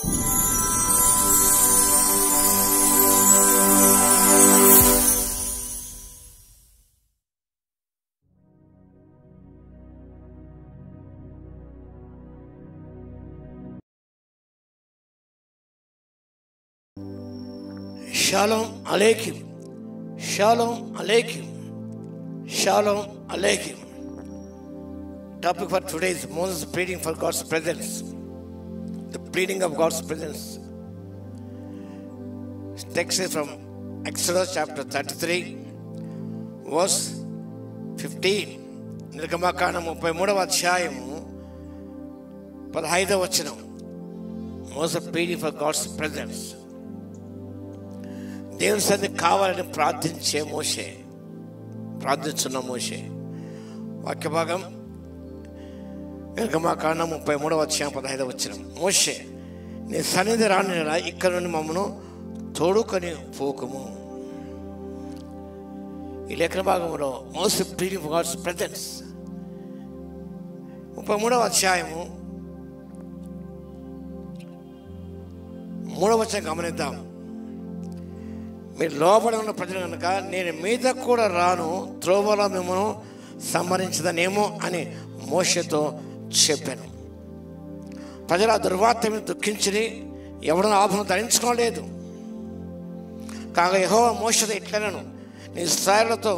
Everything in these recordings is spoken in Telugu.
Shalom Aleichem. Shalom Aleichem. Shalom Aleichem. Topic for today is Moses pleading for God's presence. The pleading of God's presence. Text is from Exodus chapter 33, verse 15. నిర్గమకాండం 33వ అధ్యాయము 15వ వచనం. Moses pleading for God's presence. దేవుని సన్నిధి కావాలని ప్రార్థించున్న మోషే వాక్య భాగం నిర్గమకాండం 33వ అధ్యాయం 15వ వచనం. మోషే, నీ సన్నిధి రాని ఇక్కడ నుండి మమ్మను తోడుకొని పోకుము. ఈ లేఖన భాగంలో మోసే ప్లీడింగ్ ఫర్ గాడ్స్ ప్రెజెన్స్ 33వ అధ్యాయము 3వ వచనం గమనిద్దాం. మీరు లోపల ఉన్న ప్రజలు కనుక నేను మీద కూడా రాను, త్రోవలో మిమ్మల్ని సంహరించదనేమో అని మోషేతో చెప్పాను. ప్రజలు ఆ దుర్వార్త మీద దుఃఖించి ఎవడో ఆభరణం ధరించుకోలేదు. కాగా యెహోవా మోషేతో ఇట్లనెను, నీ ఇశ్రాయేలుతో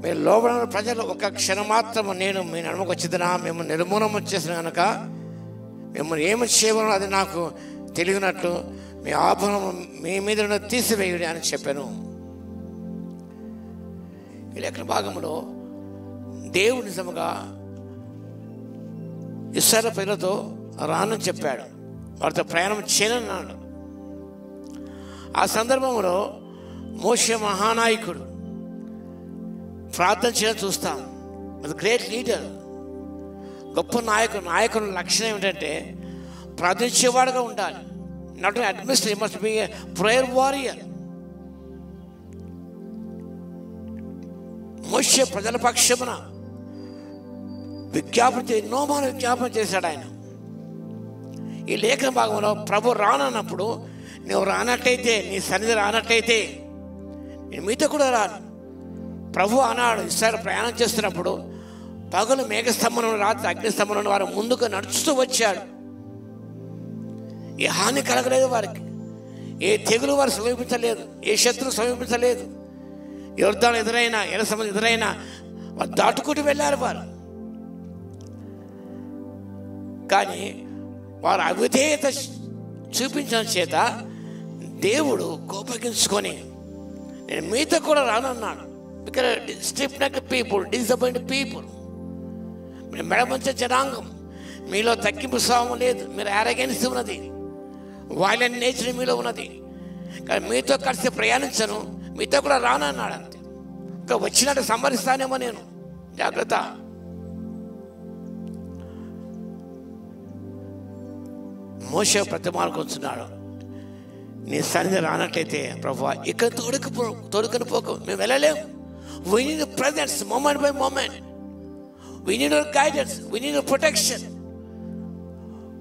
మీరు లోబడిన ప్రజలు ఒక క్షణం మాత్రము నేను మీ నడుమకు వచ్చిదనా, మేము నిర్మూలన చేసిన కనుక మిమ్మల్ని ఏమి చేయవనో అది నాకు తెలియనట్లు మీ ఆభరణం మీ మీద తీసివేయుడి అని చెప్పాను. ఈ లేఖన భాగంలో దేవుడు నిజముగా ఇశ్రాయేలు ప్రజలతో రానని చెప్పాడు, వారితో ప్రయాణం చేయనన్నాడు. ఆ సందర్భంలో మోషే మహానాయకుడు ప్రార్థన చేయడం చూస్తాం. అది గ్రేట్ లీడర్, గొప్ప నాయకుడు లక్షణం ఏమిటంటే ప్రార్థించేవాడుగా ఉండాలి. Not only administrator, must be a prayer warrior. Moshe ప్రజల పక్షమున ఎన్నో మాన విజ్ఞాపన చేశాడు ఆయన. ఈ లేఖన భాగంలో ప్రభు రానన్నప్పుడు, నువ్వు రానట్లయితే, నీ సన్నిధి రానట్లయితే నేను మీతో కూడా రాను. ప్రభు అన్నాడు, ఇశ్రాయేలు ప్రయాణం చేస్తున్నప్పుడు పగలు మేఘస్తంభంలో, రాత్రి అగ్నిస్తంభంలో వారు ముందుకు నడుస్తూ వచ్చాడు. ఏ హాని కలగలేదు వారికి, ఏ తెగులు వారు సమీపించలేదు, ఏ శత్రువు సమీపించలేదు. యోర్దాను ఎదురైనా, ఎర్ర సముద్రం ఎదురైనా వారు దాటుకుంటూ వెళ్ళారు వారు. కానీ వారు అవిధేయత చూపించడం చేత దేవుడు కోపగించుకొని నేను మీతో కూడా రానన్నాడు. Because stiff neck people, disappoint people, మీరు మెడమంచే జనాంగం, మీలో తగ్గింపు స్వభావం లేదు, మీరు యారగెన్స్ ఉన్నది, వైలెంట్ నేచర్ మీలో ఉన్నది. కానీ మీతో కలిసి ప్రయాణించను, మీతో కూడా రానన్నాడు. అంతే, ఇంకా వచ్చినట్టు సంహరిస్తానేమో నేను, జాగ్రత్త. మోషే ప్రతిమానుకుంటున్నాడు, నీ సన్నిధి రానట్లయితే ప్రభువా ఇక్కడ తోడుకొని పోకు, మేము వెళ్ళలేము. We need your presence moment by moment. We need your guidance. We need your protection.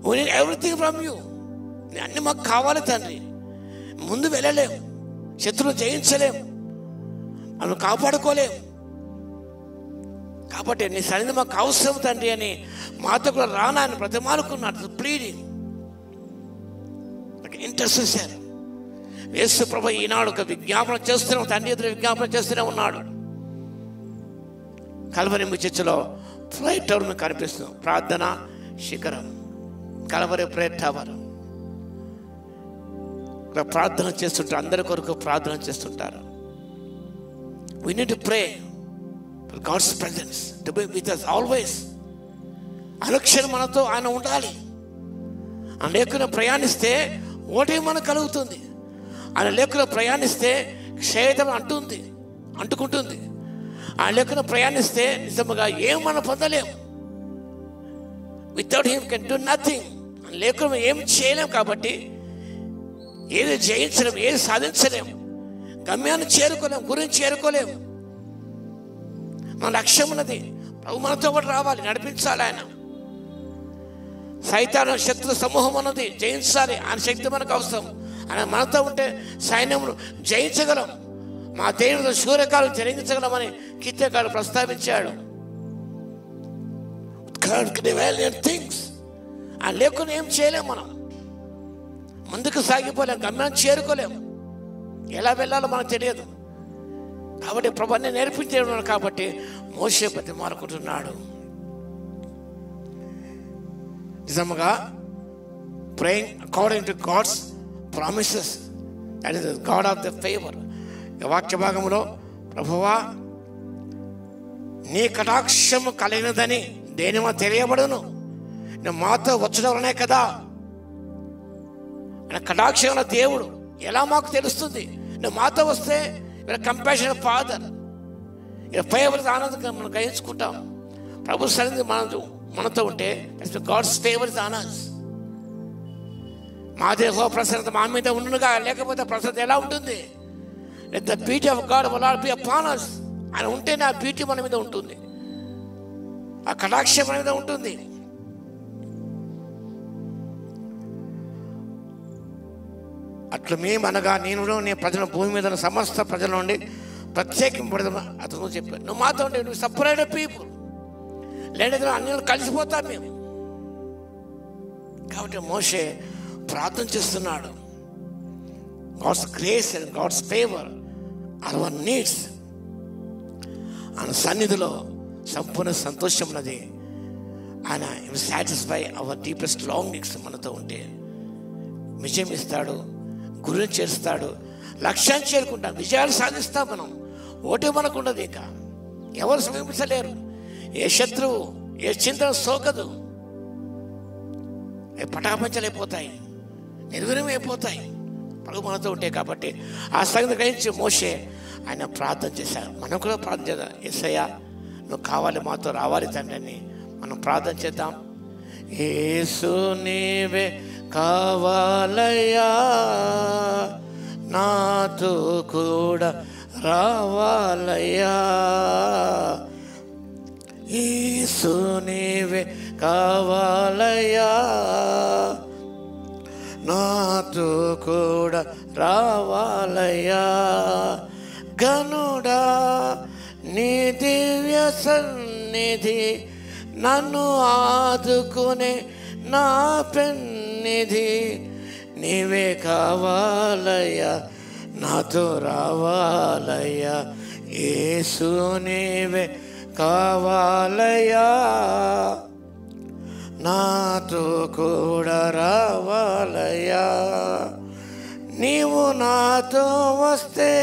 We need everything from you. అన్నీ మాకు కావాలి తండ్రి. ముందు వెళ్ళలేము, శత్రువులు జయించలేము, మనం కాపాడుకోలేము. కాబట్టి నీ సన్నిధి మాకు అవసరం తండ్రి అని మాతో కూడా రానా అని ప్రతిమానుకున్నాడు. Pleading, intercession. యేసు ప్రభు ఈనాడు ఒక విజ్ఞాపన చేస్తున్నాం, తండ్రి ఎదురు విజ్ఞాపన చేస్తూనే ఉన్నాడు. కల్వరి చర్చిలో ప్రేయర్ టవర్ మీకు కనిపిస్తుంది, ప్రార్థన శిఖరం, కల్వరి ప్రేయర్ టవర్. ఇక్కడ ప్రార్థన చేస్తుంటారు, అందరి కొరకు ప్రార్థన చేస్తుంటారు. We need to pray for God's presence to be with us always. అనుక్షణం మనతో ఆయన ఉండాలి. ఆయన లేకుండా ప్రయాణిస్తే ఓటే మనకు కలుగుతుంది. ఆయన లేకుండా ప్రయాణిస్తే క్షేత్రం అంటుకుంటుంది. ఆయన లేకుండా ప్రయాణిస్తే నిజంగా ఏం మనం పొందలేము. Without him can do nothing. ఆయన లేకుండా ఏం చేయలేం. కాబట్టి ఏది జయించలేము, ఏది సాధించలేము, గమ్యాన్ని చేరుకోలేము, గురించి చేరుకోలేము. మన లక్ష్యం ఉన్నది, ప్రభు మనతో కూడా రావాలి, నడిపించాలి. ఆయన సైతాను శత్రు సమూహం అన్నది జయించాలి. ఆయన శక్తి మనకు అవసరం. ఆయన మనతో ఉంటే సైన్యమును జయించగలం. మా దేవుడు సూర్యకాలు జరిగించగలమని కీర్తనకారుడు ప్రస్తావించాడు. థింగ్స్ ఆయన లేకుండా ఏం చేయలేం. మనం ముందుకు సాగిపోలేం, గమ్యాన్ని చేరుకోలేం, ఎలా వెళ్ళాలో మనకు తెలియదు. కాబట్టి ప్రభువుని నేర్పించేవాడు కాబట్టి మోషే బతిమాలుకుంటున్నాడు. నిజముగా praying according to God's promises, that is God of the favour. ఈ వాక్య భాగంలో ప్రభువా నీ కటాక్షము కలిగినదని దేనిమో తెలియబడును, నువ్వు మాతో వచ్చడం వలనే కదా. ఆయన కటాక్షం ఉన్న దేవుడు ఎలా మాకు తెలుస్తుంది? నువ్వు మాతో వస్తే కంపాషన్ ఫాదర్, ఫేవర్ ఆనందంగా మనం గ్రహించుకుంటాం. ప్రభు సన్నిధి మనతో ఉంటే గాడ్స్ ఫేవర్ ఆన్ us. మా దేహో ప్రసన్నత మా మీద ఉండునుగా, లేకపోతే ప్రసన్నత ఎలా ఉంటుంది? Let the beauty of God will not be upon us. ఆయన ఉంటేనే ఆ బ్యూటీ మన మీద ఉంటుంది, ఆ కటాక్షం మన మీద ఉంటుంది. అట్లా మేమనగా నేను నీ ప్రజల భూమి మీద సమస్త ప్రజల నుండి ప్రత్యేకింపడదు అతను చెప్పాడు. నువ్వు మాతో ఉంటే నువ్వు సపరేట్ పీపుల్, లేదా అన్ని కలిసిపోతాం మేము. కాబట్టి మోషే ప్రార్థన చేస్తున్నాడు. God's grace and God's favour are our needs. ఆయన సన్నిధిలో సంపూర్ణ సంతోషం ఉన్నది. ఆయన సాటిస్ఫై అవర్ డీపెస్ట్ లాంగింగ్స్. మనతో ఉంటే విజయం ఇస్తాడు, గురిని చేస్తాడు, లక్ష్యాన్ని చేరుకుంటాం, విజయాలు సాధిస్తాం. మనం ఓటే మనకు ఉండదు, ఇంకా ఎవరు సమీపించలేరు. ఏ శత్రువు ఏ చింతన సోకదు, పటాపంచలైపోతాయి, నిర్వీర్యమైపోతాయి ప్రభు మనతో ఉంటే. కాబట్టి ఆ సంగతి గ్రహించి మోషే ఆయన ప్రార్థన చేశారు. మనం కూడా ప్రార్థన చేద్దాం. యేసయ్యా నువ్వు కావాలి, మాతో రావాలి తండ్రి అని మనం ప్రార్థన చేద్దాం. యేసు నీవే కావాలయ్యా, నాతో కూడా రావాలయ్యా. యేసు నీవే కావాలయ్యా, నాతో కూడా రావాలయ్యా. గనుడా నీ దివ్య సన్నిధి నన్ను ఆదుకునే నా పెన్నిధి. నీవే కావాలయ్యా, నాతో రావాలయ్యా. యేసు నీవే కావాలయ్యా, నాతో కూడా రావాలయ్యా. నీవు నాతో వస్తే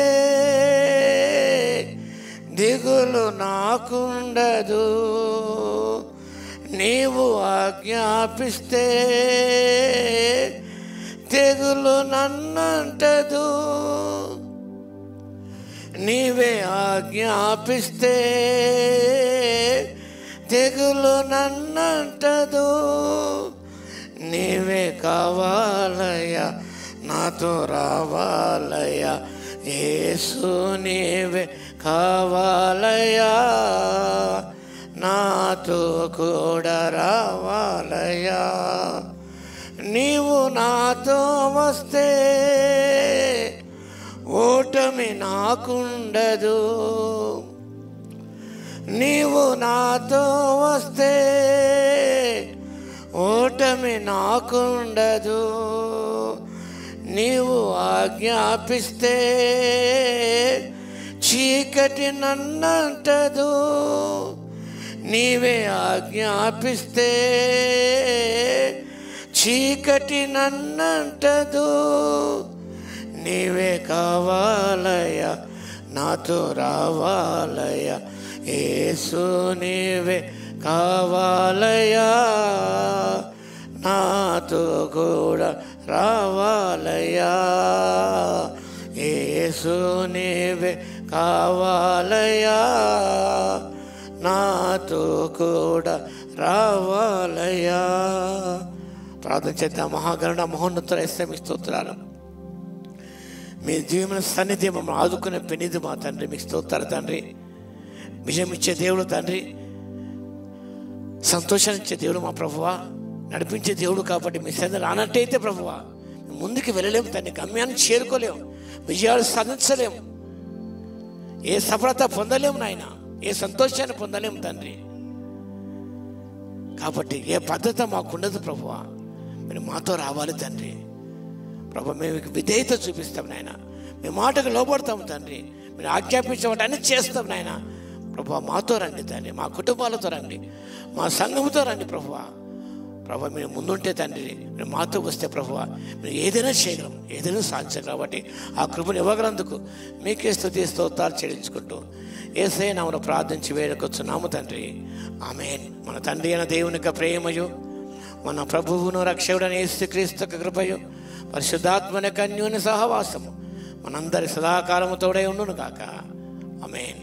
దిగులు నాకుండదు, నీవు ఆజ్ఞాపిస్తే తెగులు నన్నంటదు. నీవే ఆజ్ఞాపిస్తే తెగులు నన్నంటదు. నీవే కావాలయ్యా, నాతో రావాలయ్యా. యేసు నీవే కావాలయ్యా, నాతో కూడా రావాలయ్యా. నీవు నాతో వస్తే ఓటమి నాకుండదు, నీవు నాతో వస్తే ఓటమి నాకుండదు. నీవు ఆజ్ఞాపిస్తే చీకటి నన్నంటదు. నీవే ఆజ్ఞాపిస్తే చీకటి నన్నంటదు. నీవే కావాలయ్యా, నాతో రావాలయ్యా. యేసు నీవే కావాలయ్యా, నాతో కూడా రావాలయ్యా. యేసు నీవే కావాలయ్యా, నాతో కూడా రావాలయ్యా. ప్రార్థన చేద్దాం. మహాగరుడ మహోన్నతుల యేసయ్య మీకు స్తోత్రాలు. మీ జీవన సన్నిధి మమ్మల్ని ఆదుకునే పెనిది మా తండ్రి, మీకు స్తోత్రాలు తండ్రి. విజయం ఇచ్చే దేవుడు తండ్రి, సంతోషాన్ని ఇచ్చే దేవుడు మా ప్రభువా. నడిపించే దేవుడు కాబట్టి మీ సన్నిధి రానట్టయితే ప్రభువా ముందుకు వెళ్ళలేము తండ్రి, గమ్యాన్ని చేరుకోలేము, విజయాలు సాధించలేము, ఏ సఫలత పొందలేము నాయన, ఏ సంతోషాన్ని పొందలేము తండ్రి. కాబట్టి ఏ పద్ధతి మాకుండదు ప్రభువా, మీరు మాతో రావాలి తండ్రి. ప్రభు మేము విధేయత చూపిస్తాం నాయన, మీ మాటకు లోబడతాము తండ్రి, మీరు ఆజ్ఞాపించబట్టి అన్ని చేస్తాం నాయన. ప్రభు మాతో రండి తండ్రి, మా కుటుంబాలతో రండి, మా సంఘంతో రండి ప్రభువా. ప్రభు మీరు ముందుంటే తండ్రి, మీరు మాతో వస్తే ప్రభువా మీరు ఏదైనా చేయగలం, ఏదైనా సాధించగలం. కాబట్టి ఆ కృపను ఇవ్వగలందుకు మీకే స్తుతి స్తోత్రాలు చెల్లించుకుంటూ యేసయ్య నామమున ప్రార్థించి వేడుకొచ్చున్నాము తండ్రి, ఆమేన్. మన తండ్రి అయిన దేవుని యొక్క ప్రేమయు, మన ప్రభువును రక్షకుడైన యేసుక్రీస్తు యొక్క కృపయు, పరిశుద్ధాత్మని యొక్క అన్యోన్య సహవాసము మనందరి సదాకాలము తోడై ఉండును గాక. ఆమేన్.